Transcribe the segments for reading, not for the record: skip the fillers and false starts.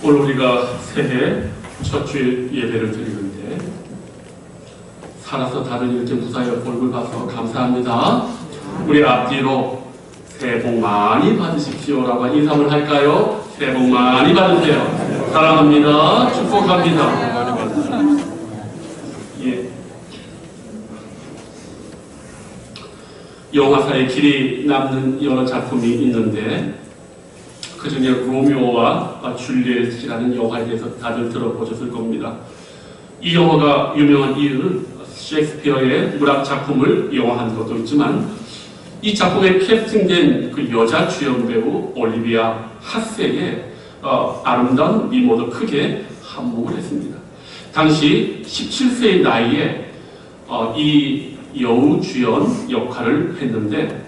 오늘 우리가 새해 첫 주일 예배를 드리는데 살아서 다들 이렇게 무사히 얼굴 봐서 감사합니다. 우리 앞뒤로 새해 복 많이 받으십시오라고 인사를 할까요? 새해 복 많이 받으세요. 사랑합니다. 축복합니다. 예. 영화사에 길이 남는 여러 작품이 있는데 그 중에 로미오와 줄리엣이라는 영화에 대해서 다들 들어보셨을 겁니다. 이 영화가 유명한 이유는 셰익스피어의 문학 작품을 영화한 것도 있지만 이 작품에 캐스팅된 그 여자 주연 배우 올리비아 하세의 아름다운 미모도 크게 한몫을 했습니다. 당시 17세의 나이에 이 여우 주연 역할을 했는데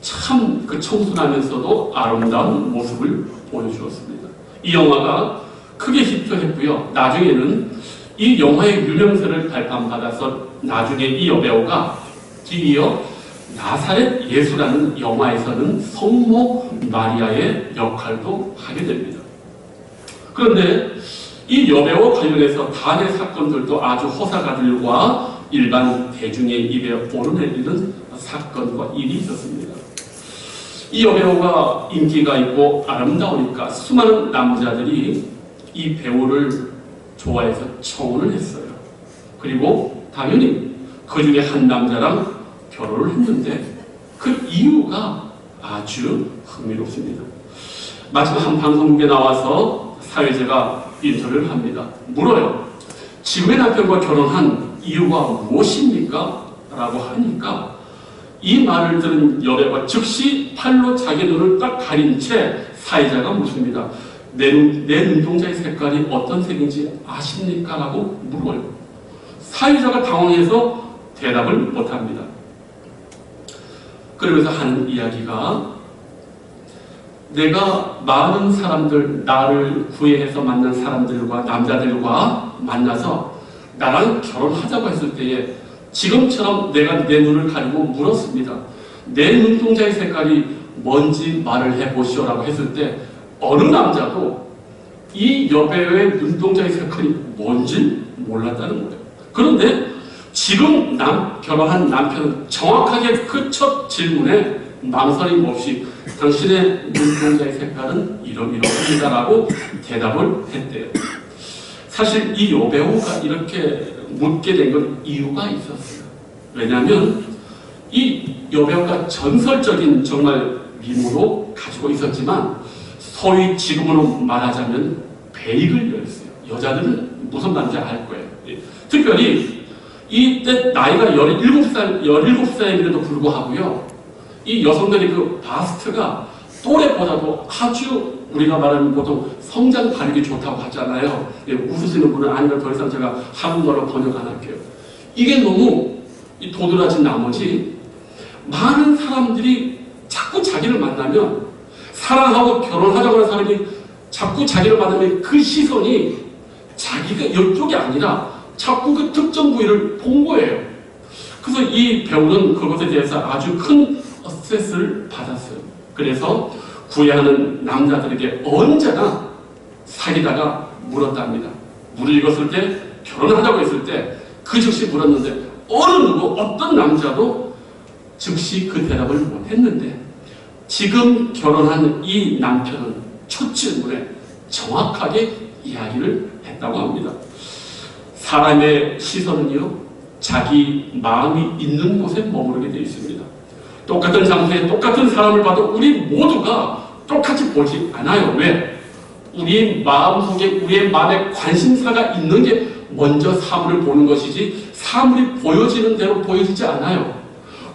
참 그 청순하면서도 아름다운 모습을 보여주었습니다. 이 영화가 크게 히트했고요. 나중에는 이 영화의 유명세를 발판받아서 나중에 이 여배우가 뒤이어 나사렛 예수라는 영화에서는 성모 마리아의 역할도 하게 됩니다. 그런데 이 여배우와 관련해서 다른 사건들도 아주 호사가들과 일반 대중의 입에 오르내리는 사건과 일이 있었습니다. 이 여배우가 인기가 있고 아름다우니까 수많은 남자들이 이 배우를 좋아해서 청혼을 했어요. 그리고 당연히 그 중에 한 남자랑 결혼을 했는데 그 이유가 아주 흥미롭습니다. 마침 한 방송국에 나와서 사회자가 인터뷰를 합니다. 물어요. 지금의 남편과 결혼한 이유가 무엇입니까? 라고 하니까 이 말을 들은 여배우가 즉시 팔로 자기 눈을 딱 가린 채 사회자가 묻습니다. 내 눈동자의 색깔이 어떤 색인지 아십니까? 라고 물어요. 사회자가 당황해서 대답을 못합니다. 그러면서 하는 이야기가 내가 많은 사람들, 나를 구애해서 만난 사람들과 남자들과 만나서 나랑 결혼하자고 했을 때에 지금처럼 내가 내 눈을 가리고 물었습니다. 내 눈동자의 색깔이 뭔지 말을 해보시오라고 했을 때 어느 남자도 이 여배우의 눈동자의 색깔이 뭔지 몰랐다는 거예요. 그런데 지금 결혼한 남편은 정확하게 그 첫 질문에 망설임 없이 당신의 눈동자의 색깔은 이러이러합니다라고 대답을 했대요. 사실 이 여배우가 이렇게 묻게 된 건 이유가 있었어요. 왜냐하면 이 여배우가 전설적인 정말 미모도 가지고 있었지만 소위 지금으로 말하자면 베이글녀였어요. 여자들은 무슨 말인지 알 거예요. 특별히 이때 나이가 17살임에도 불구하고요. 이 여성들이 그 바스트가 또래보다도 아주 우리가 말하는 보통 성장 발육이 좋다고 하잖아요. 웃으시는 분은 아니면 더 이상 제가 한국어로 번역 안 할게요. 이게 너무 도드라진 나머지 많은 사람들이 자꾸 자기를 만나면 사랑하고 결혼하자고 하는 사람이 자꾸 자기를 만나면 그 시선이 자기가 이쪽이 아니라 자꾸 그 특정 부위를 본 거예요. 그래서 이 배우는 그것에 대해서 아주 큰 스트레스를 받았어요. 그래서 구애하는 남자들에게 언제나 사귀다가 물었답니다. 물을 읽었을 때 결혼하자고 했을 때 그 즉시 물었는데 어느 누구 어떤 남자도 즉시 그 대답을 못했는데 지금 결혼한 이 남편은 첫 질문에 정확하게 이야기를 했다고 합니다. 사람의 시선은요 자기 마음이 있는 곳에 머무르게 되어 있습니다. 똑같은 장소에 똑같은 사람을 봐도 우리 모두가 똑같이 보지 않아요. 왜? 우리 마음속에 우리의 마음에 관심사가 있는 게 먼저 사물을 보는 것이지 사물이 보여지는 대로 보여지지 않아요.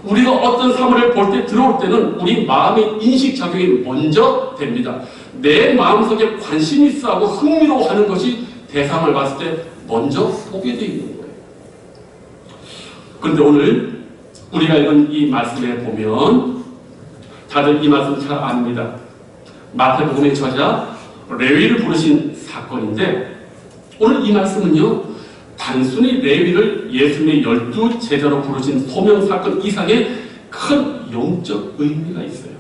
우리가 어떤 사물을 볼 때 들어올 때는 우리 마음의 인식작용이 먼저 됩니다. 내 마음속에 관심이 있어 하고 흥미로워하는 것이 대상을 봤을 때 먼저 보게 되어 있는 거예요. 그런데 오늘 우리가 읽은 이 말씀에 보면 다들 이 말씀 잘 압니다. 마태복음의 저자 레위를 부르신 사건인데 오늘 이 말씀은요 단순히 레위를 예수님의 12 제자로 부르신 소명 사건 이상의 큰 영적 의미가 있어요.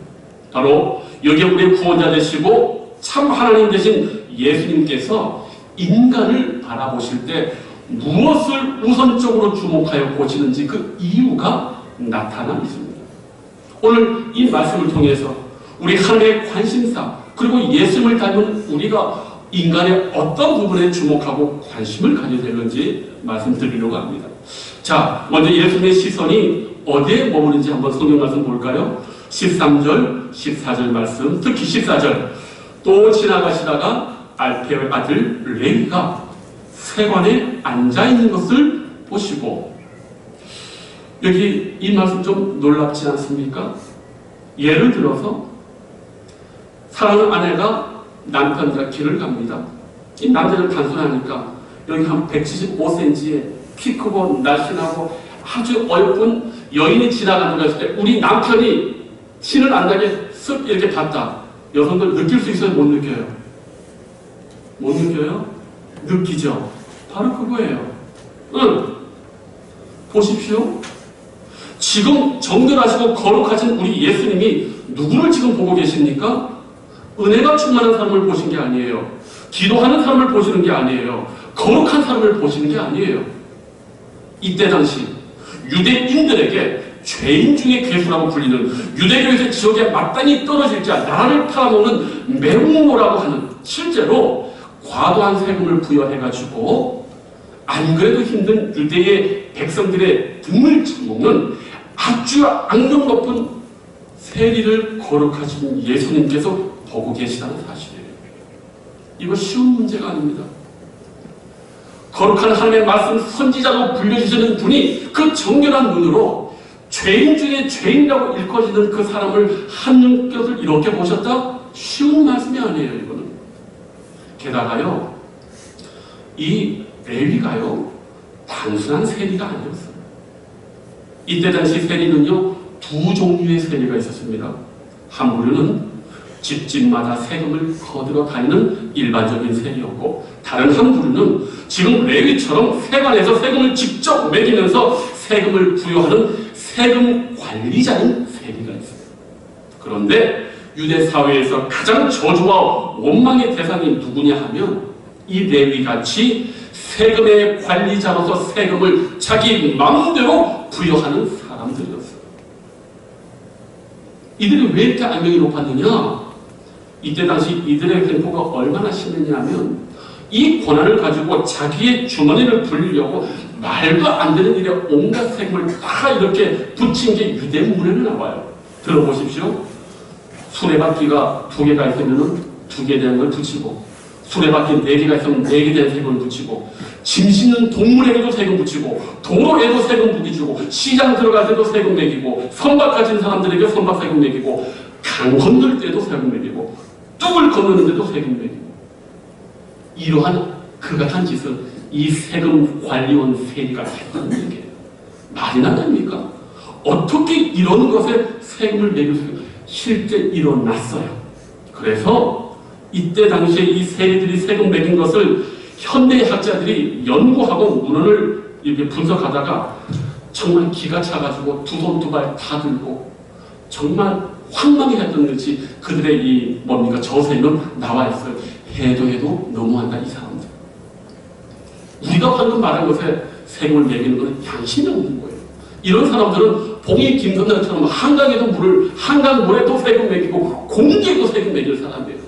바로 여기 우리의 구원자 되시고 참 하나님 되신 예수님께서 인간을 바라보실 때 무엇을 우선적으로 주목하여 보시는지 그 이유가 나타나 있습니다. 오늘 이 말씀을 통해서 우리 하나님의 관심사 그리고 예수님을 닮은 우리가 인간의 어떤 부분에 주목하고 관심을 가져야 되는지 말씀드리려고 합니다. 자, 먼저 예수님의 시선이 어디에 머무는지 한번 성경 말씀 볼까요? 13절, 14절 말씀, 특히 14절. 또 지나가시다가 알페의 아들 레위가 세관에 앉아있는 것을 보시고, 여기 이 말씀 좀 놀랍지 않습니까? 예를 들어서 사랑하는 아내가 남편과 길을 갑니다. 이 남자는 단순하니까 여기 한 175cm에 키 크고 날씬하고 아주 어여쁜 여인이 지나가는 것을 때 우리 남편이 티는 안 나게 쓱 이렇게 봤다. 여성들 느낄 수 있어요? 못 느껴요? 못 느껴요? 느끼죠? 바로 그거예요. 보십시오. 지금 정결하시고 거룩하신 우리 예수님이 누구를 지금 보고 계십니까? 은혜가 충만한 사람을 보신 게 아니에요. 기도하는 사람을 보시는 게 아니에요. 거룩한 사람을 보시는 게 아니에요. 이때 당시 유대인들에게 죄인 중에 괴수라고 불리는 유대교에서 지옥에 마땅히 떨어질 자 나라를 팔아먹는 매국노라고 하는, 실제로 과도한 세금을 부여해가지고 안 그래도 힘든 유대의 백성들의 등을 쳐먹는 아주 악명 높은 세리를 거룩하신 예수님께서 보고 계시다는 사실이에요. 이거 쉬운 문제가 아닙니다. 거룩한 하나님의 말씀 선지자로 불려주시는 분이 그 정결한 눈으로 죄인 중에 죄인이라고 일컬어지는 그 사람을 한 것을 이렇게 보셨다? 쉬운 말씀이 아니에요, 이거는. 게다가요, 이 레위가요, 단순한 세리가 아니었어요. 이때 당시 세리는요, 두 종류의 세리가 있었습니다. 한 부류는 집집마다 세금을 거들어 다니는 일반적인 세리였고, 다른 한 부류는 지금 레위처럼 세관에서 세금을 직접 매기면서 세금을 부여하는 세금 관리자인 세리가 있어요. 그런데 유대 사회에서 가장 저주와 원망의 대상이 누구냐 하면 이 레위같이 세금의 관리자로서 세금을 자기 마음대로 부여하는 사람들이었어요. 이들이 왜 이렇게 악명이 높았느냐? 이때 당시 이들의 횡포가 얼마나 심했냐면 이 권한을 가지고 자기의 주머니를 불리려고 말도 안 되는 일에 온갖 세금을 다 이렇게 붙인 게 유대문에는 나와요. 들어보십시오. 수레바퀴가 2개가 있으면 2개에 대한 걸 붙이고, 수레바퀴 4개가 있으면 4개에 대한 세금을 붙이고, 짐 싣는 동물에게도 세금 붙이고, 도로에도 세금 붙이고, 시장 들어갈 때도 세금 매기고, 선박 가진 사람들에게 선박 세금 매기고, 강 건널 때도 세금 매기고, 뚝을 건너는데도 세금 매기고, 이러한 그같은 짓을 이 세금 관리원 세리가 했다는 얘기예요. 말이 나갑니까? 어떻게 이런 것에 세금을 매길 수 있어요? 실제 일어났어요. 그래서 이때 당시에 이 세리들이 세금 매긴 것을 현대 학자들이 연구하고 문헌을 이렇게 분석하다가 정말 기가 차가지고 두 손 두 발 다 들고 정말 황망해 했던 것이 그들의 이 뭡니까 저세는 나와 있어요. 해도 너무한다 이 사람들. 우리가 방금 말한 것에 세금을 매기는 것은 양심이 없는 거예요. 이런 사람들은 봉이 김선장처럼 한강에도 한강 물에도 세금 매기고 공기에도 세금 매길 사람이에요.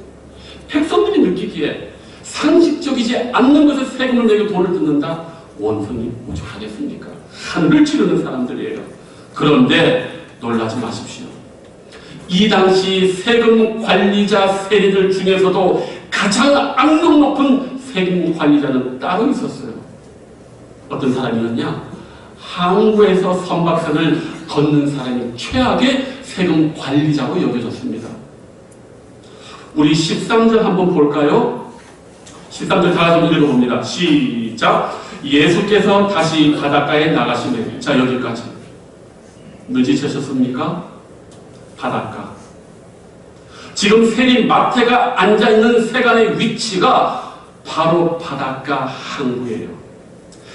백성들이 느끼기에 상식적이지 않는 것에 세금을 매겨 돈을 뜯는다? 원성이 오죽하겠습니까? 하늘을 치르는 사람들이에요. 그런데 놀라지 마십시오. 이 당시 세금 관리자 세리들 중에서도 가장 악명 높은 세금 관리자는 따로 있었어요. 어떤 사람이었냐? 항구에서 선박선을 걷는 사람이 최악의 세금 관리자로 여겨졌습니다. 우리 13절 한번 볼까요? 13절 다 같이 읽어봅니다. 시작! 예수께서 다시 바닷가에 나가시네. 자, 여기까지. 늦으셨습니까? 바닷가. 지금 세리 마태가 앉아있는 세간의 위치가 바로 바닷가 항구예요.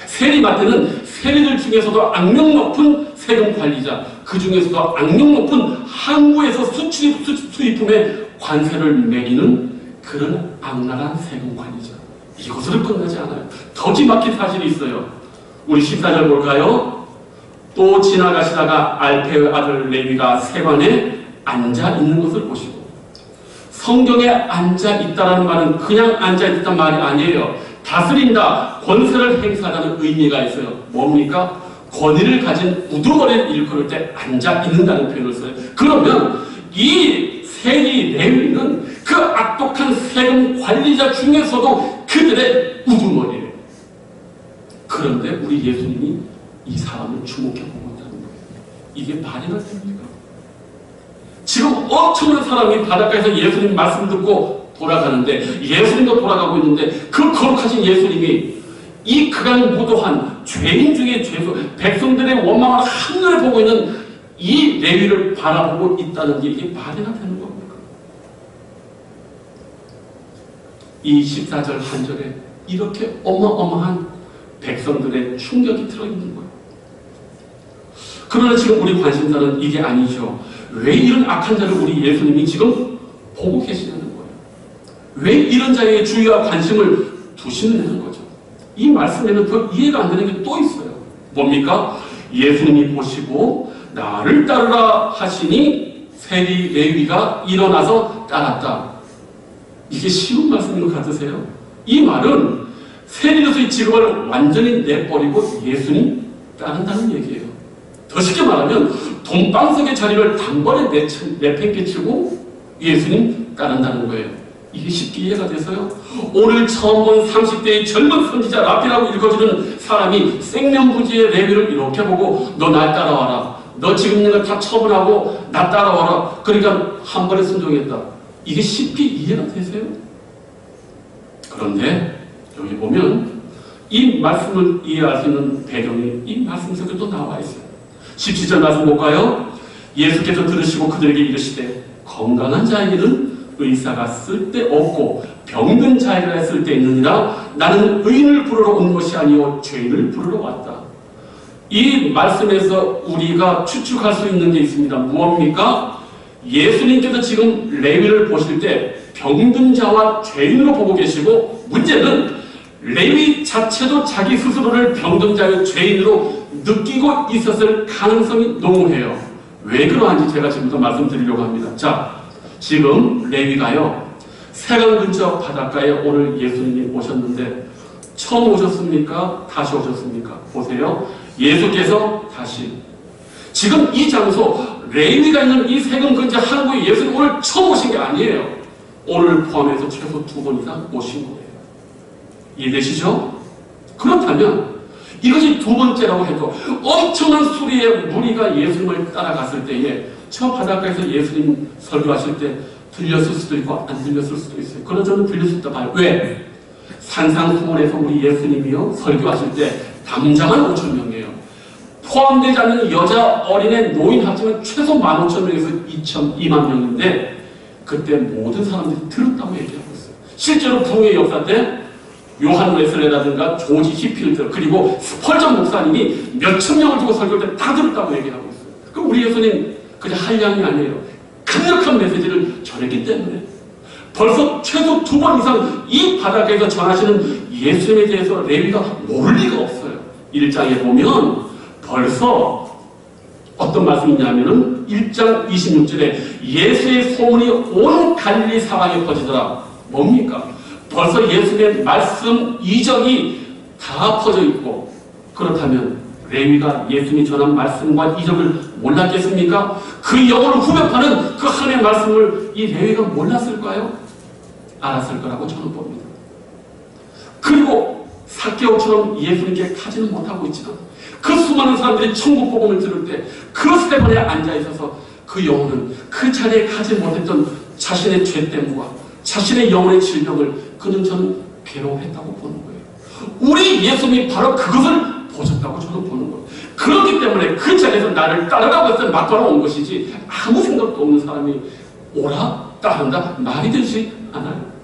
세리 마태는 세리들 중에서도 악명 높은 세금 관리자, 그 중에서도 악명 높은 항구에서 수입품의 관세를 매기는 그런 악랄한 세금 관리자. 이것으로 끝나지 않아요. 더 기막힌 사실이 있어요. 우리 14절 볼까요? 또 지나가시다가 알페의 아들 레위가 세관에 앉아 있는 것을 보시고, 성경에 앉아 있다라는 말은 그냥 앉아 있단 말이 아니에요. 다스린다, 권세를 행사하는 의미가 있어요. 뭡니까? 권위를 가진 우두머리를 일컬을 때 앉아 있는다는 표현을 써요. 그러면 이 세리 레위는 그 악독한 세금 관리자 중에서도 그들의 우두머리예요. 그런데 우리 예수님이 이 사람을 주목해보고 있다는 거예요. 이게 말이나 됩니까? 지금 엄청난 사람이 바닷가에서 예수님 말씀 듣고 돌아가는데, 예수님도 돌아가고 있는데, 그 거룩하신 예수님이 이 극악무도한 죄인 중에 죄수, 백성들의 원망을 한눈에 보고 있는 이 레위를 바라보고 있다는 게 이게 말이나 되는 겁니까? 이 14절 한 절에 이렇게 어마어마한 백성들의 충격이 들어있는 거예요. 그러나 지금 우리 관심사는 이게 아니죠. 왜 이런 악한 자를 우리 예수님이 지금 보고 계시냐는 거예요. 왜 이런 자에게 주의와 관심을 두시느냐는 거죠. 이 말씀에는 더 이해가 안 되는 게 또 있어요. 뭡니까? 예수님이 보시고 나를 따르라 하시니 세리 레위가 일어나서 따랐다. 이게 쉬운 말씀인 것 같으세요? 이 말은 세리로서의 직업을 완전히 내버리고 예수님 따른다는 얘기예요. 더 쉽게 말하면 돈방석의 자리를 단번에 내팽개치고 예수님 따른다는 거예요. 이게 쉽게 이해가 돼서요. 오늘 처음 본 30대의 젊은 선지자 랍비라고 읽어주는 사람이 생명부지의 레위를 이렇게 보고 너 날 따라와라. 너 지금 있는 걸 다 처분하고 나 따라와라. 그러니까 한 번에 순종했다. 이게 쉽게 이해가 되세요? 그런데 여기 보면 이 말씀을 이해할 수 있는 배경이 이 말씀 속에 또 나와 있어요. 17절 말씀 볼까요? 예수께서 들으시고 그들에게 이르시되 건강한 자에게는 의사가 쓸데없고 병든 자에게 쓸데있느니라. 나는 의인을 부르러 온 것이 아니요 죄인을 부르러 왔다. 이 말씀에서 우리가 추측할 수 있는 게 있습니다. 무엇입니까? 예수님께서 지금 레위를 보실 때 병든 자와 죄인으로 보고 계시고, 문제는 레위 자체도 자기 스스로를 병든 자의 죄인으로 느끼고 있었을 가능성이 농후해요. 왜 그러한지 제가 지금부터 말씀드리려고 합니다. 자, 지금 레위가요, 세강 근처 바닷가에 오늘 예수님이 오셨는데 처음 오셨습니까? 다시 오셨습니까? 보세요. 예수께서 다시. 지금 이 장소, 레위가 있는 이 세금 근처 항구에 예수님 오늘 처음 오신 게 아니에요. 오늘 포함해서 최소 2번 이상 오신 거예요. 이해되시죠? 그렇다면 이것이 두 번째라고 해도 엄청난 수리의 무리가 예수님을 따라갔을 때에 저 바닷가에서 예수님 설교하실 때 들렸을 수도 있고 안 들렸을 수도 있어요. 그러나 저는 들릴 수 있다 봐요. 왜? 산상수훈에서 우리 예수님이요 설교하실 때 담장은 5,000명이에요. 포함되지 않는 여자, 어린애, 노인 합치면 최소 15,000명에서 2만 명인데 그때 모든 사람들이 들었다고 얘기하고 있어요. 실제로 부흥의 역사 때 요한 웨슬레라든가 조지 히필드 그리고 스펄전 목사님이 몇천 명을 두고 설교할 때 다 들었다고 얘기하고 있어요. 그럼 우리 예수님 그냥 한량이 아니에요. 강력한 메시지를 전했기 때문에 벌써 최소 2번 이상 이 바닷가에서 전하시는 예수님에 대해서 레위가 모를 리가 없어요. 1장에 보면 벌써 어떤 말씀이 있냐면은 1장 26절에 예수의 소문이 온 갈릴리 사방에 퍼지더라. 뭡니까? 벌써 예수님의 말씀 이적이 다 퍼져 있고, 그렇다면 레위가 예수님이 전한 말씀과 이적을 몰랐겠습니까? 그 영혼을 후벼파는 그 하나님의 말씀을 이 레위가 몰랐을까요? 알았을 거라고 저는 봅니다. 그리고 삭개오처럼 예수님께 가지는 못하고 있지만 그 수많은 사람들이 천국 복음을 들을 때 그 세번에 앉아있어서 그 영혼은 그 자리에 가지 못했던 자신의 죄 때문과 자신의 영혼의 질병을 그는 저는 괴로워했다고 보는 거예요. 우리 예수님이 바로 그것을 보셨다고 저는 보는 거예요. 그렇기 때문에 그 자리에서 나를 따르라고 했을 때 막바로 온 것이지 아무 생각도 없는 사람이 오라 따른다 말이 되지 않아요.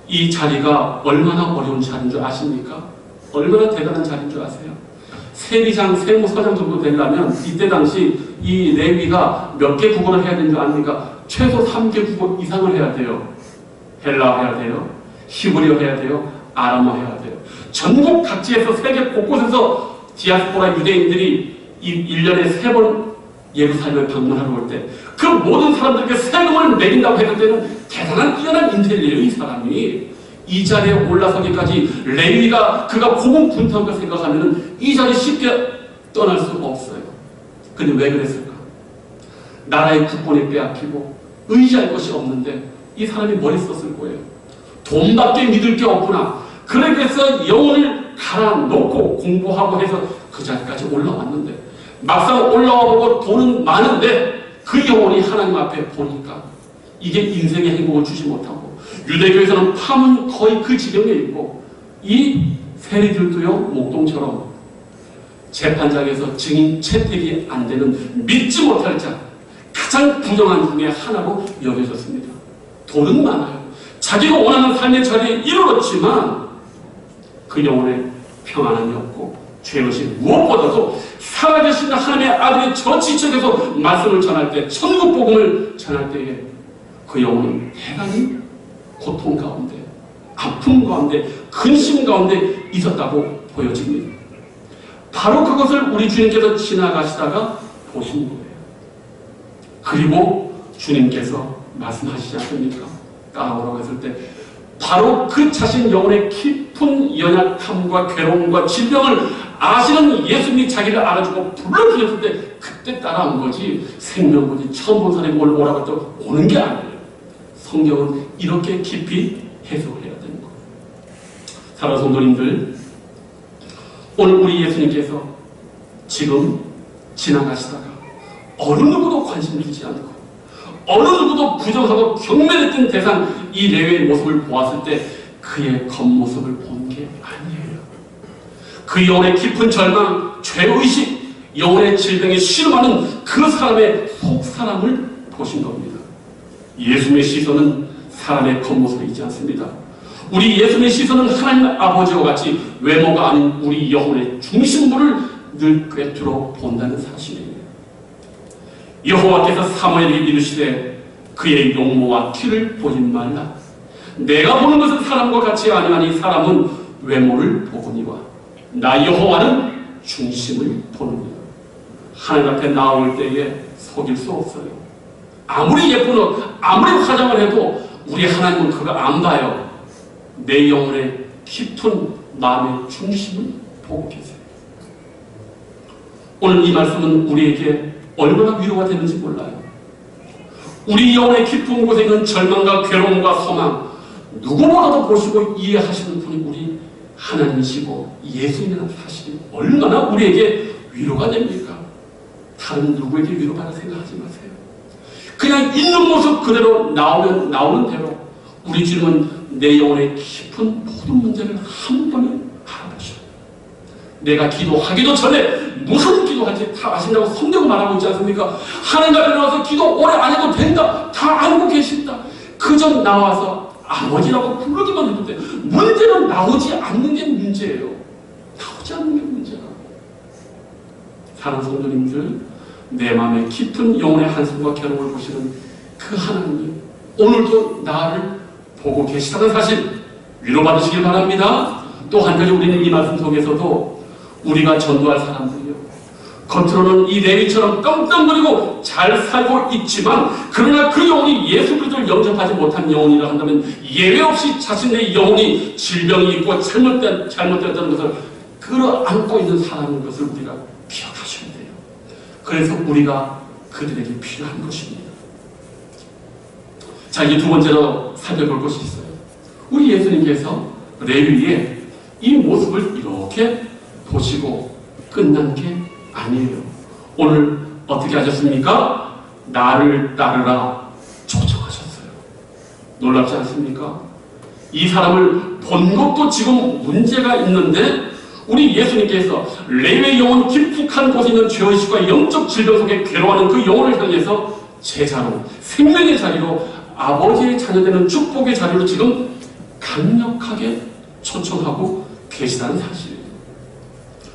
이 자리가 얼마나 어려운 자리인 줄 아십니까? 얼마나 대단한 자리인 줄 아세요? 세리장, 세무서장 정도 되려면 이때 당시 이 레위가 몇 개 국어를 해야 되는 줄 압니까? 최소 3개 국어 이상을 해야 돼요. 헬라어 해야 돼요. 히브리어 해야 돼요. 아람어 해야 돼요. 전국 각지에서 세계 곳곳에서 디아스포라 유대인들이 1년에 3번 예루살렘을 방문하러 올 때 그 모든 사람들에게 세금을 매긴다고 했을 때는 대단한 뛰어난 인텔리예요. 이 사람이 이 자리에 올라서기까지 레위가 그가 고군분투한 걸 생각하면 이 자리 쉽게 떠날 수 없어요. 근데 왜 그랬을까? 나라의 국권에 빼앗기고 의지할 것이 없는데 이 사람이 뭘 썼을 거예요? 돈밖에 믿을 게 없구나. 그래서 영혼을 갈아 놓고 공부하고 해서 그 자리까지 올라왔는데 막상 올라와 보고 돈은 많은데 그 영혼이 하나님 앞에 보니까 이게 인생의 행복을 주지 못하고 유대교에서는 팜은 거의 그 지경에 있고 이 세리들도요 목동처럼 재판장에서 증인 채택이 안 되는 믿지 못할 자 가장 부정한 중에 하나로 여겨졌습니다. 돈은 많아요. 자기가 원하는 삶의 자리에 이르렀지만 그 영혼에 평안함이 없고 죄의식 무엇보다도 살아계신 하나님의 아들의 저 지척에서 말씀을 전할 때 천국 복음을 전할 때에 그 영혼은 대단히 고통 가운데 아픔 가운데 근심 가운데 있었다고 보여집니다. 바로 그것을 우리 주님께서 지나가시다가 보신 거예요. 그리고 주님께서 말씀하시지 않습니까? 따라오라고 했을 때 바로 그 자신 영혼의 깊은 연약함과 괴로움과 질병을 아시는 예수님이 자기를 알아주고 불러주셨을 때 그때 따라온 거지 생명보지 처음 본 사람이 오라고 해도 오는 게 아니에요. 성경은 이렇게 깊이 해석을 해야 되는 거예요. 사랑하는 성도님들, 오늘 우리 예수님께서 지금 지나가시다가 어느 누구도 관심 들지 않고 어느 누구도 부정하고 경멸했던 대상 이 레위의 모습을 보았을 때 그의 겉모습을 본 게 아니에요. 그 영혼의 깊은 절망, 죄의식, 영혼의 질병에 신음하는 그 사람의 속사람을 보신 겁니다. 예수님의 시선은 사람의 겉모습에 있지 않습니다. 우리 예수님의 시선은 하나님 아버지와 같이 외모가 아닌 우리 영혼의 중심부를 늘 꿰뚫어 본다는 사실이에요. 여호와께서 사무엘에게 이르시되 그의 용모와 키를 보지 말라. 내가 보는 것은 사람과 같이 아니하니 사람은 외모를 보거니와 나 여호와는 중심을 보느니라. 하나님 앞에 나올 때에 속일 수 없어요. 아무리 예쁜 옷, 아무리 화장을 해도 우리 하나님은 그거 안 봐요. 내 영혼의 깊은 마음의 중심을 보고 계세요. 오늘 이 말씀은 우리에게 얼마나 위로가 되는지 몰라요. 우리 영혼의 깊은 곳에 있는 절망과 괴로움과 소망 누구보다도 보시고 이해하시는 분이 우리 하나님이시고 예수님이라는 사실이 얼마나 우리에게 위로가 됩니까? 다른 누구에게 위로받아 생각하지 마세요. 그냥 있는 모습 그대로 나오는 대로 우리 주님은 내 영혼의 깊은 모든 문제를 한 번에 알아보셔요. 내가 기도하기도 전에 무슨 기도할지 다 아신다고 성경 말하고 있지 않습니까? 하나님 앞에 나와서 기도 오래 안 해도 된다. 다 알고 계신다. 그저 나와서 아버지라고 부르기만 해도 돼. 문제는 나오지 않는 게 문제예요. 나오지 않는 게 문제야. 사랑하는 성도님들, 내 마음의 깊은 영혼의 한숨과 괴로움을 보시는 그 하나님이 오늘도 나를 보고 계시다는 사실 위로받으시길 바랍니다. 또 한 가지 우리는 이 말씀 속에서도 우리가 전도할 사람들이요, 겉으로는 이 레위처럼 떵떵거리고 잘 살고 있지만 그러나 그 영혼이 예수 그리스도를 영접하지 못한 영혼이라 한다면 예외 없이 자신의 영혼이 질병이 있고 잘못되었다는 것을 끌어안고 있는 사람인 것을 우리가 기억하셔야 돼요. 그래서 우리가 그들에게 필요한 것입니다. 자, 이제 두 번째로 살펴볼 것이 있어요. 우리 예수님께서 레위의 이 모습을 이렇게 보시고 끝난 게 아니에요. 오늘 어떻게 하셨습니까? 나를 따르라 초청하셨어요. 놀랍지 않습니까? 이 사람을 본 것도 지금 문제가 있는데 우리 예수님께서 레위의 영혼 깊숙한 곳에 있는 죄의식과 영적 질병 속에 괴로워하는 그 영혼을 향해서 제자로, 생명의 자리로, 아버지의 자녀되는 축복의 자리로 지금 강력하게 초청하고 계시다는 사실이에요.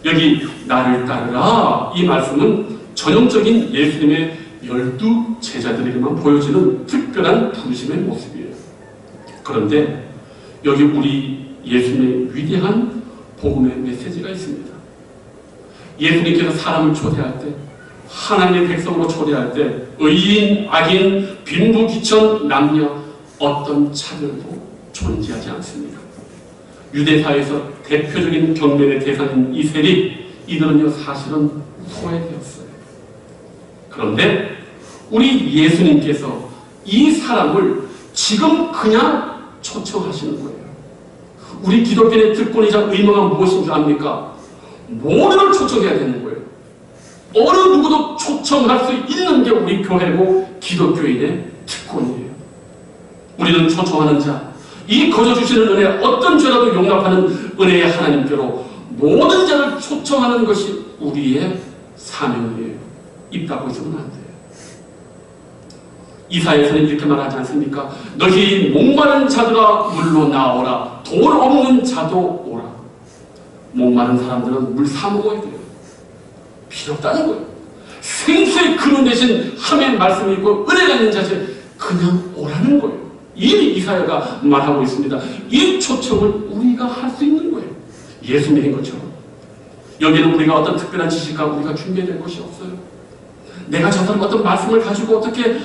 여기 나를 따르라 이 말씀은 전형적인 예수님의 12 제자들에게만 보여지는 특별한 부르심의 모습이에요. 그런데 여기 우리 예수님의 위대한 복음의 메시지가 있습니다. 예수님께서 사람을 초대할 때, 하나님의 백성으로 초대할 때 의인, 악인, 빈부귀천, 남녀 어떤 차별도 존재하지 않습니다. 유대사에서 대표적인 경멸의 대상인 이 세리, 이들은요 사실은 소외되었어요. 그런데 우리 예수님께서 이 사람을 지금 그냥 초청하시는 거예요. 우리 기독교의 특권이자 의무가 무엇인 줄 압니까? 모두를 초청해야 되는 거예요. 어느 누구도 초청할 수 있는 게 우리 교회고 기독교인의 특권이에요. 우리는 초청하는 자, 이 거저 주시는 은혜, 어떤 죄라도 용납하는 은혜의 하나님께로 모든 자를 초청하는 것이 우리의 사명이에요. 입 닫고 있으면 안 돼요. 이사야에서는 이렇게 말하지 않습니까? 너희 목마른 자들아 물로 나오라. 돌 없는 자도 오라. 목마른 사람들은 물 사 먹어야 돼요. 필요 없다는 거예요. 생수의 근원 대신 하나님의 말씀이 있고 은혜가 있는 자세 그냥 오라는 거예요. 이미 이사야가 말하고 있습니다. 이 초청을 우리가 할 수 있는 거예요. 예수 믿은 것처럼. 여기는 우리가 어떤 특별한 지식과 우리가 준비될 것이 없어요. 내가 저 사람 어떤 말씀을 가지고 어떻게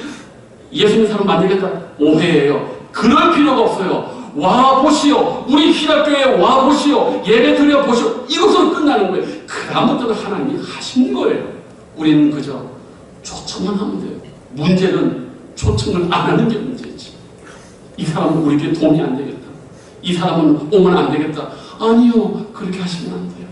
예수 믿는 사람 만들겠다. 오해예요. 그럴 필요가 없어요. 와보시오. 우리 희락교회에 와보시오. 예배 드려보시오. 이것으로 끝나는 거예요. 그다음부터는 하나님이 하신 거예요. 우리는 그저 초청만 하면 돼요. 문제는 초청을 안 하는 게 문제지. 이 사람은 우리에게 도움이 안 되겠다. 이 사람은 오면 안 되겠다. 아니요. 그렇게 하시면 안 돼요.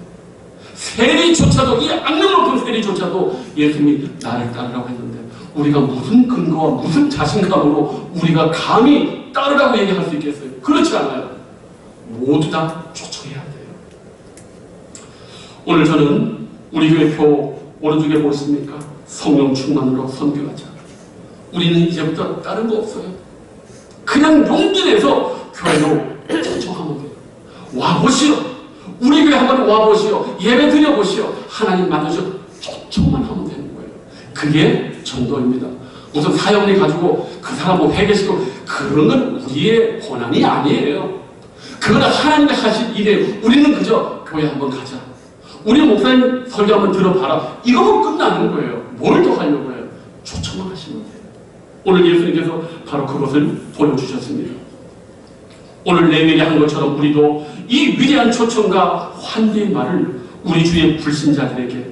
세리조차도, 이 악명 높은 세리조차도 예수님이 나를 따르라고 했는데 우리가 무슨 근거와 무슨 자신감으로 우리가 감히 따르라고 얘기할 수 있겠어요? 그렇지 않아요. 모두 다 초청해야 돼요. 오늘 저는 우리 교회 표 오른쪽에 보십니까? 성령 충만으로 선교하자. 우리는 이제부터 다른 거 없어요. 그냥 용기 내서 교회로 초청하면 돼요. 와보시오. 우리 교회 한번 와보시오. 예배 드려보시오. 하나님 만나셔. 초청만 하면 되는 거예요. 그게 전도입니다. 무슨 사역을 가지고 그 사람 뭐 회개시키고 그런 건 우리의 권한이 아니에요. 그건 하나님이 하신 일이에요. 우리는 그저 교회 한번 가자. 우리 목사님 설교 한번 들어봐라. 이거면 끝나는 거예요. 뭘 더 하려고 해요? 초청만 하시면 돼요. 오늘 예수님께서 바로 그것을 보여주셨습니다. 오늘 레위에 한 것처럼 우리도 이 위대한 초청과 환대의 말을 우리 주의 불신자들에게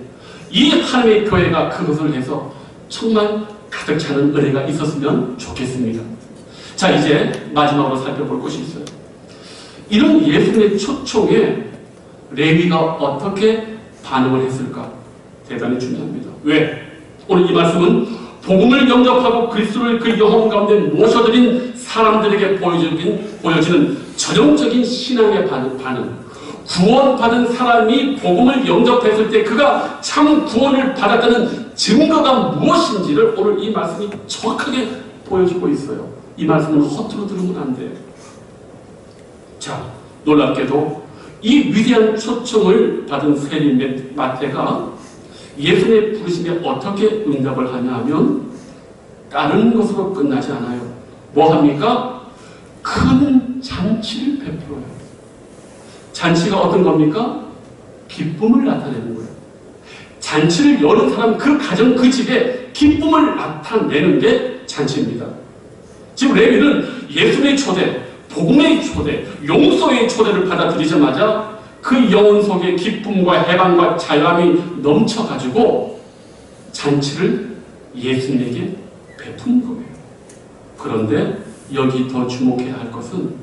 이 하나님의 교회가 그것을 해서 정말 가득 차는 은혜가 있었으면 좋겠습니다. 자, 이제 마지막으로 살펴볼 것이 있어요. 이런 예수님의 초청에 레위가 어떻게 반응을 했을까? 대단히 중요합니다. 왜? 오늘 이 말씀은 복음을 영접하고 그리스도를 그 영혼 가운데 모셔드린 사람들에게 보여지는 전형적인 신앙의 반응. 구원받은 사람이 복음을 영접했을 때 그가 참 구원을 받았다는 증거가 무엇인지를 오늘 이 말씀이 정확하게 보여주고 있어요. 이 말씀은 허투루 들으면 안 돼요. 자, 놀랍게도 이 위대한 초청을 받은 세리 마태가 예수님의 부르심에 어떻게 응답을 하냐 하면 다른 것으로 끝나지 않아요. 뭐 합니까? 큰 잔치를 베풀어요. 잔치가 어떤 겁니까? 기쁨을 나타내는 거예요. 잔치를 여는 사람, 그 가정, 그 집에 기쁨을 나타내는 게 잔치입니다. 지금 레위는 예수님의 초대, 복음의 초대, 용서의 초대를 받아들이자마자 그 영혼 속에 기쁨과 해방과 자유함이 넘쳐가지고 잔치를 예수님에게 베푼 거예요. 그런데 여기 더 주목해야 할 것은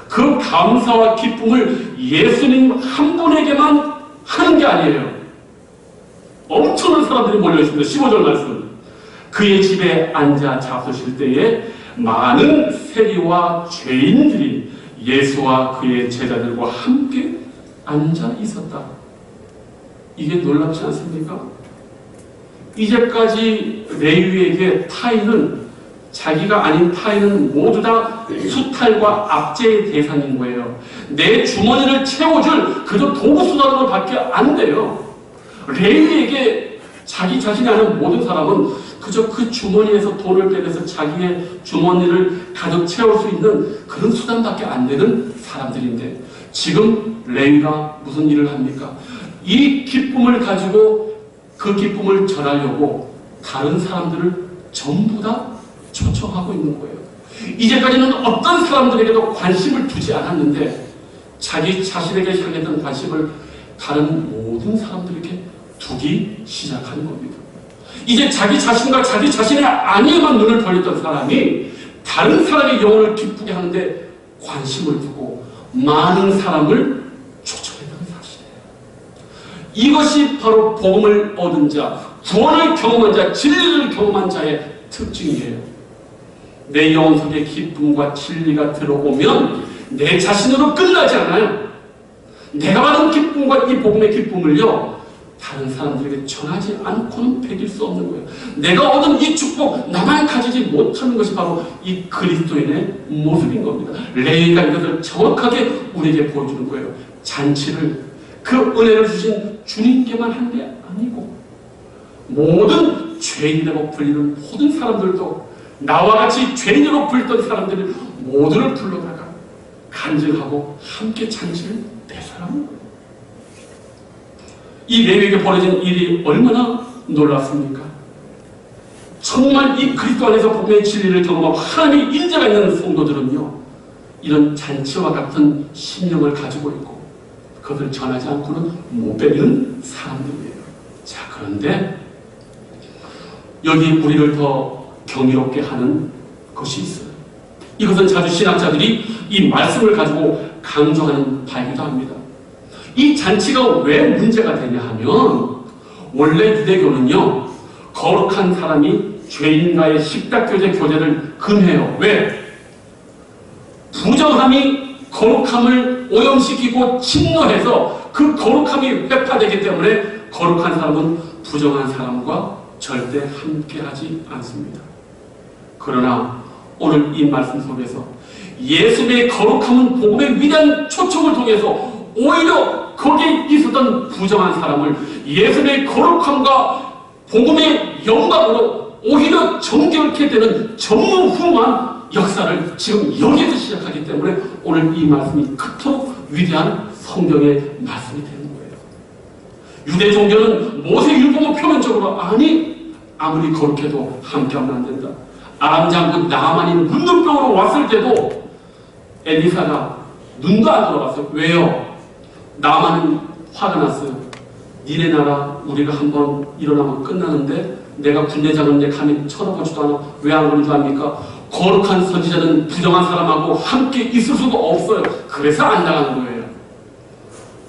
그 감사와 기쁨을 예수님 한 분에게만 하는 게 아니에요. 엄청난 사람들이 몰려있습니다. 15절 말씀. 그의 집에 앉아 잡수실 때에 많은 세리와 죄인들이 예수와 그의 제자들과 함께 앉아 있었다. 이게 놀랍지 않습니까? 이제까지 레위에게 타인은 자기가 아닌 타인은 모두 다 수탈과 압제의 대상인 거예요. 내 주머니를 채워줄 그저 도구수단으로 밖에 안 돼요. 레위에게 자기 자신이 아는 모든 사람은 그저 그 주머니에서 돈을 빼내서 자기의 주머니를 가득 채울 수 있는 그런 수단밖에 안 되는 사람들인데, 지금 레위가 무슨 일을 합니까? 이 기쁨을 가지고 그 기쁨을 전하려고 다른 사람들을 전부 다 초청하고 있는 거예요. 이제까지는 어떤 사람들에게도 관심을 두지 않았는데 자기 자신에게 향했던 관심을 다른 모든 사람들에게 두기 시작하는 겁니다. 이제 자기 자신과 자기 자신의 안위에만 눈을 돌렸던 사람이 다른 사람의 영혼을 기쁘게 하는데 관심을 두고 많은 사람을 초청했다는 사실이에요. 이것이 바로 복음을 얻은 자, 구원을 경험한 자, 진리를 경험한 자의 특징이에요. 내 영혼 속에 기쁨과 진리가 들어오면 내 자신으로 끝나지 않아요. 내가 받은 기쁨과 이 복음의 기쁨을요, 다른 사람들에게 전하지 않고는 배길 수 없는 거예요. 내가 얻은 이 축복, 나만 가지지 못하는 것이 바로 이 그리스도인의 모습인 겁니다. 레위가 이것을 정확하게 우리에게 보여주는 거예요. 잔치를 그 은혜를 주신 주님께만 한 게 아니고 모든 죄인이라고 불리는 모든 사람들도, 나와 같이 죄인으로 불리던 사람들을 모두를 불러다가 간증하고 함께 잔치를 배설하는 거예요. 이 레위에게 벌어진 일이 얼마나 놀랍습니까? 정말 이 그리스도 안에서 복음의 진리를 경험하고 하나님의 인자가 있는 성도들은요, 이런 잔치와 같은 심령을 가지고 있고 그것을 전하지 않고는 못 배우는 사람들이에요. 자, 그런데 여기 우리를 더 경이롭게 하는 것이 있어요. 이것은 자주 신학자들이 이 말씀을 가지고 강조하는 바이기도 합니다. 이 잔치가 왜 문제가 되냐 하면, 원래 유대교는요, 거룩한 사람이 죄인과의 식탁교제 교제를 금해요. 왜? 부정함이 거룩함을 오염시키고 침노해서 그 거룩함이 회파되기 때문에 거룩한 사람은 부정한 사람과 절대 함께하지 않습니다. 그러나 오늘 이 말씀 속에서 예수님의 거룩함은 복음의 위대한 초청을 통해서 오히려 거기에 있었던 부정한 사람을 예수님의 거룩함과 복음의 영광으로 오히려 정결케 되는 전무후무한 역사를 지금 여기에서 시작하기 때문에 오늘 이 말씀이 그토록 위대한 성경의 말씀이 되는 거예요. 유대 종교는 모세율법은 표면적으로 아무리 거룩해도 함께하면 안 된다. 아람 장군 나만이 문둥병으로 왔을 때도 엘리사가 눈도 안 돌아봤어요. 왜요? 나만은 화가 났어요. 니네 나라 우리가 한번 일어나면 끝나는데 내가 군대장인데 감히 쳐다보지도 않아. 왜 안 그런 줄 압니까? 거룩한 선지자는 부정한 사람하고 함께 있을 수가 없어요. 그래서 안 나가는 거예요.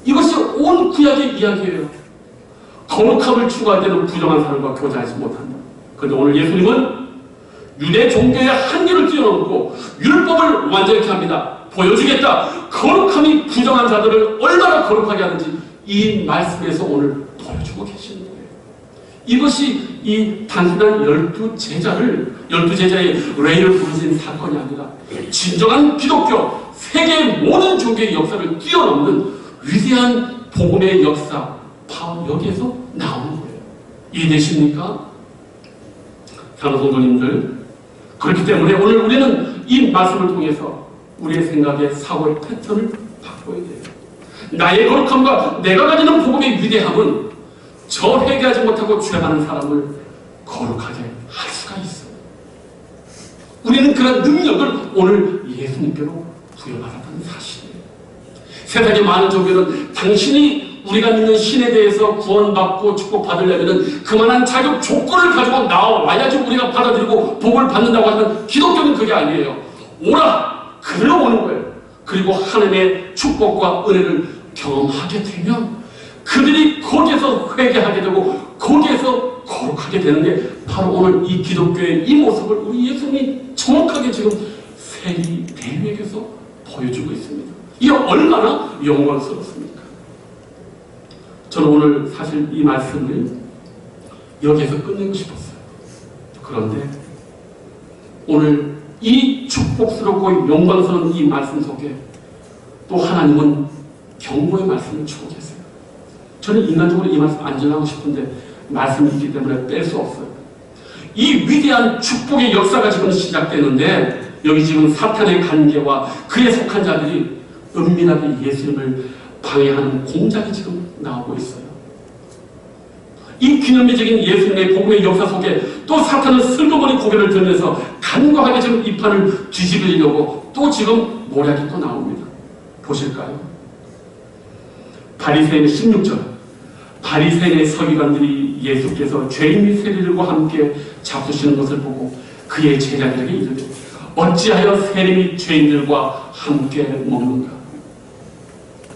이것이 온 구약의 이야기예요. 거룩함을 추구할 때는 부정한 사람과 교제하지 못한다. 그런데 오늘 예수님은 유대 종교의 한계를 뛰어넘고 율법을 완전히 합니다. 보여주겠다. 거룩함이 부정한 자들을 얼마나 거룩하게 하는지 이 말씀에서 오늘 보여주고 계시는 거예요. 이것이 이 단순한 12제자의 레위를 부르신 사건이 아니라 진정한 기독교, 세계의 모든 종교의 역사를 뛰어넘는 위대한 복음의 역사, 바로 여기에서 나오는 거예요. 이해되십니까? 사랑하는 성도님들, 그렇기 때문에 오늘 우리는 이 말씀을 통해서 우리의 생각의 사고의 패턴을 바꿔야 돼요. 나의 거룩함과 내가 가지는 복음의 위대함은 저 회개하지 못하고 죄 많은 사람을 거룩하게 할 수가 있어요. 우리는 그런 능력을 오늘 예수님께로 부여받았다는 사실이에요. 세상의 많은 종교는 당신이 우리가 믿는 신에 대해서 구원받고 축복받으려면 그만한 자격 조건을 가지고 나와야지 우리가 받아들이고 복을 받는다고 하면 기독교는 그게 아니에요. 오라! 그대로 오는 거예요. 그리고 하나님의 축복과 은혜를 경험하게 되면 그들이 거기에서 회개하게 되고 거기에서 거룩하게 되는 게 바로 오늘 이 기독교의 이 모습을 우리 예수님이 정확하게 지금 세리 레위에게서 보여주고 있습니다. 이게 얼마나 영광스럽습니까? 저는 오늘 사실 이 말씀을 여기에서 끝내고 싶었어요. 그런데 오늘 이 축복스럽고 영광스러운 이 말씀 속에 또 하나님은 경고의 말씀을 주고 계세요. 저는 인간적으로 이 말씀 안 전하고 싶은데 말씀이 있기 때문에 뺄 수 없어요. 이 위대한 축복의 역사가 지금 시작되는데 여기 지금 사탄의 관계와 그에 속한 자들이 은밀하게 예수님을 방해하는 공작이 지금 나오고 있어요. 이 기념비적인 예수님의 복음의 역사 속에 또 사탄은 슬그머니 고개를 들면서 간과하게 지금 이 판을 뒤집으려고 또 지금 모략이 또 나옵니다. 보실까요? 바리새인의 16절, 바리새인의 서기관들이 예수께서 죄인 및 세리들과 함께 잡수시는 것을 보고 그의 제자들에게 이르되 어찌하여 세리 및 죄인들과 함께 먹는가?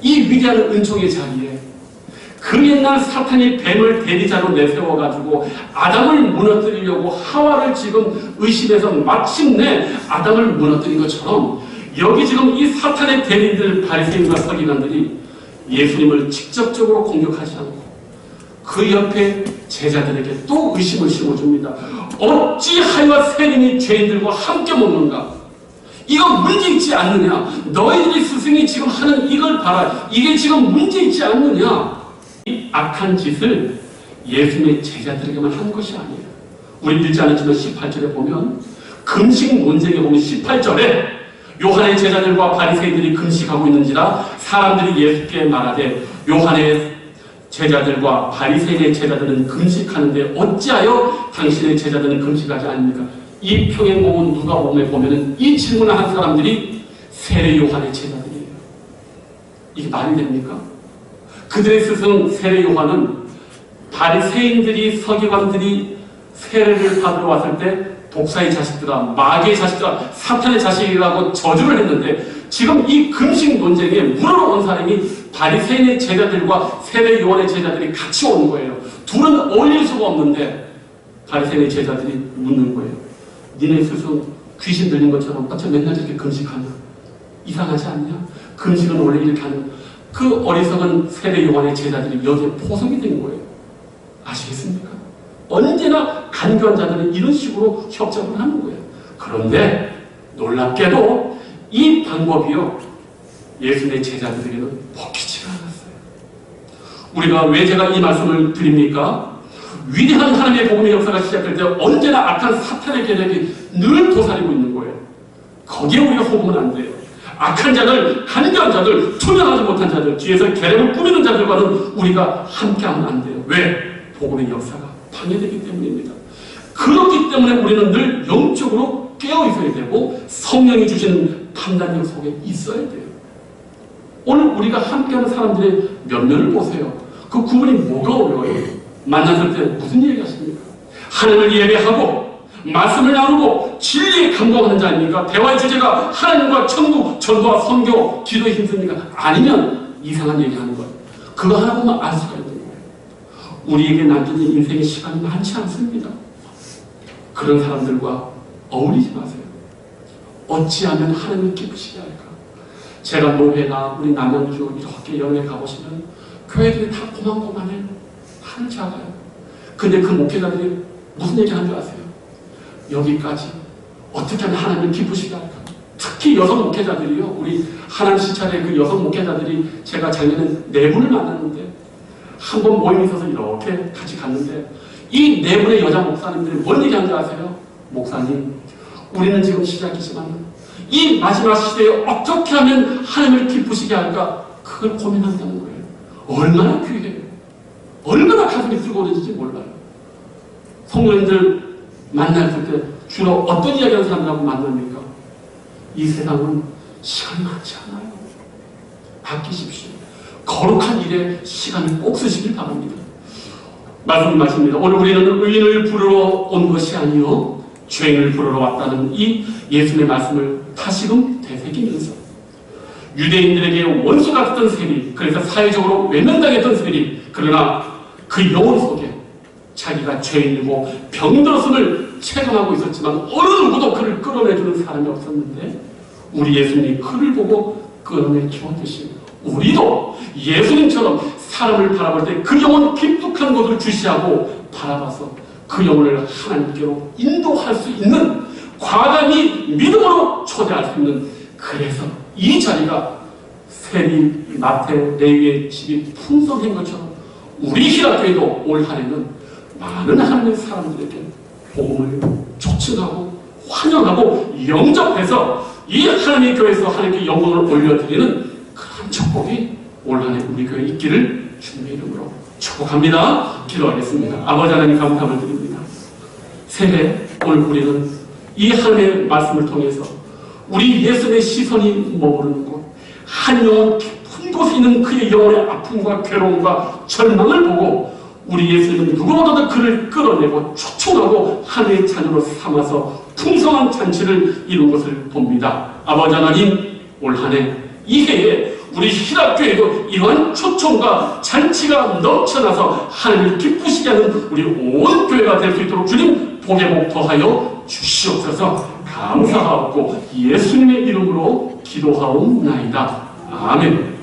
이 위대한 은총의 자리에 그 옛날 사탄이 뱀을 대리자로 내세워가지고 아담을 무너뜨리려고 하와를 지금 의심해서 마침내 아담을 무너뜨린 것처럼 여기 지금 이 사탄의 대리들 바리새인과 서기관들이 예수님을 직접적으로 공격하지 않고 그 옆에 제자들에게 또 의심을 심어줍니다. 어찌하여 세리니 죄인들과 함께 먹는가? 이거 문제 있지 않느냐? 너희들이 스승이 지금 하는 이걸 봐라. 이게 지금 문제 있지 않느냐? 이 악한 짓을 예수님의 제자들에게만 한 것이 아니에요. 우리 믿지 않았지만 18절에 보면 금식 논쟁에 보면 18절에 요한의 제자들과 바리새인들이 금식하고 있는지라 사람들이 예수께 말하되 요한의 제자들과 바리새인의 제자들은 금식하는데 어찌하여 당신의 제자들은 금식하지 않습니까? 이 평행공은 누가복음에 보면은 이 질문을 한 사람들이 세례 요한의 제자들이에요. 이게 말이 됩니까? 그들의 스승 세례 요한은 바리새인들이 서기관들이 세례를 받으러 왔을 때 독사의 자식들아, 마귀의 자식들아, 사탄의 자식이라고 저주를 했는데 지금 이 금식 논쟁에 물으러 온 사람이 바리새인의 제자들과 세례 요한의 제자들이 같이 온 거예요. 둘은 어울릴 수가 없는데 바리새인의 제자들이 묻는 거예요. 니네 스승 귀신 들린 것처럼 어째 맨날 저렇게 금식하냐? 이상하지 않냐? 금식은 원래 이렇게 하는 그 어리석은 세례 요한의 제자들이 여기에 포섭이 된 거예요. 아시겠습니까? 언제나 간교한 자들은 이런 식으로 협잡을 하는 거예요. 그런데 놀랍게도 이 방법이요 예수님의 제자들에게는 먹히지가 않았어요. 우리가 왜 제가 이 말씀을 드립니까? 위대한 하나님의 복음의 역사가 시작될 때 언제나 악한 사탄의 계략이 늘 도사리고 있는 거예요. 거기에 우리가 속으면 안 돼요. 악한 자들, 간교한 자들, 투명하지 못한 자들, 뒤에서 계략을 꾸미는 자들과는 우리가 함께하면 안 돼요. 왜? 복음의 역사가 방해되기 때문입니다. 그렇기 때문에 우리는 늘 영적으로 깨어 있어야 되고 성령이 주시는 판단력 속에 있어야 돼요. 오늘 우리가 함께하는 사람들의 면면을 보세요. 그 구분이 뭐가 어려워요? 만났을 때 무슨 얘기 하십니까? 하나님을 예배하고 말씀을 나누고 진리에 감동하는 자입니까? 대화의 주제가 하나님과 천국, 전도와 선교, 기도에 힘씁니까? 아니면 이상한 얘기하는 거예요. 그거 하나 보면 알 수가 있는 거예요. 우리에게 남겨진 인생의 시간이 많지 않습니다. 그런 사람들과 어울리지 마세요. 어찌하면 하나님을 기쁘시게 할까? 제가 노회나 우리 남양주 이렇게 여행에 가보시면 교회들이 다 고만고만해요. 하늘 작아요. 근데 그 목회자들이 무슨 얘기 하는 줄 아세요? 여기까지 어떻게 하면 하나님을 기쁘시게 할까? 특히 여성 목회자들이요. 우리 하나님 시찰의 그 여성 목회자들이 제가 작년에 4분을 만났는데 한 번 모임이 있어서 이렇게 같이 갔는데 이 4분의 여자 목사님들이 뭔 얘기 하는 줄 아세요? 목사님, 우리는 지금 시작이지만 이 마지막 시대에 어떻게 하면 하나님을 기쁘시게 할까? 그걸 고민한다는 거예요. 얼마나 귀해요. 얼마나 가슴이 뜨거워지는지 몰라요. 성도님들 만났을 때 주로 어떤 이야기하는 사람들하고 만납니까? 이 세상은 시간이 많지 않아요. 아끼십시오. 거룩한 일에 시간을 꼭 쓰시길 바랍니다. 말씀입니다. 오늘 우리는 의인을 부르러 온 것이 아니요 죄인을 부르러 왔다는 이 예수님의 말씀을 다시금 되새기면서 유대인들에게 원수 같던 세리, 그래서 사회적으로 외면당했던 세리, 그러나 그 영혼 속에 자기가 죄인이고 병들었음을 체감하고 있었지만 어느 누구도 그를 끌어내주는 사람이 없었는데 우리 예수님이 그를 보고 끌어내 주었듯이 우리도 예수님처럼 사람을 바라볼 때 그 영혼 깊숙한 곳을 주시하고 바라봐서 그 영혼을 하나님께로 인도할 수 있는 과감히 믿음으로 초대할 수 있는 그래서 이 자리가 세리, 마태, 레위의 집이 풍성한 것처럼 우리 희락교회도 올 한해는 많은 하나님의 사람들에게 복음을 촉진하고 환영하고 영접해서 이 하나님의 교회에서 하나님께 영광을 올려드리는 그런 축복이 올 한 해 우리 교회에 있기를 주님의 이름으로 축복합니다. 기도하겠습니다. 아버지 하나님 감사함을 드립니다. 새해 오늘 우리는 이 하나님의 말씀을 통해서 우리 예수님의 시선이 머무르는 곳, 한 영혼 깊은 곳에 있는 그의 영혼의 아픔과 괴로움과 절망을 보고 우리 예수님은 누구보다도 그를 끌어내고 초청하고 하나님의 자녀로 삼아서 풍성한 잔치를 이룬 것을 봅니다. 아버지 하나님, 올 한 해 이 해에 우리 희락교회도 이러한 초청과 잔치가 넘쳐나서 하나님을 기쁘시게 하는 우리 온 교회가 될 수 있도록 주님 복의 복 더하여 주시옵소서. 감사하고 예수님의 이름으로 기도하옵나이다. 아멘.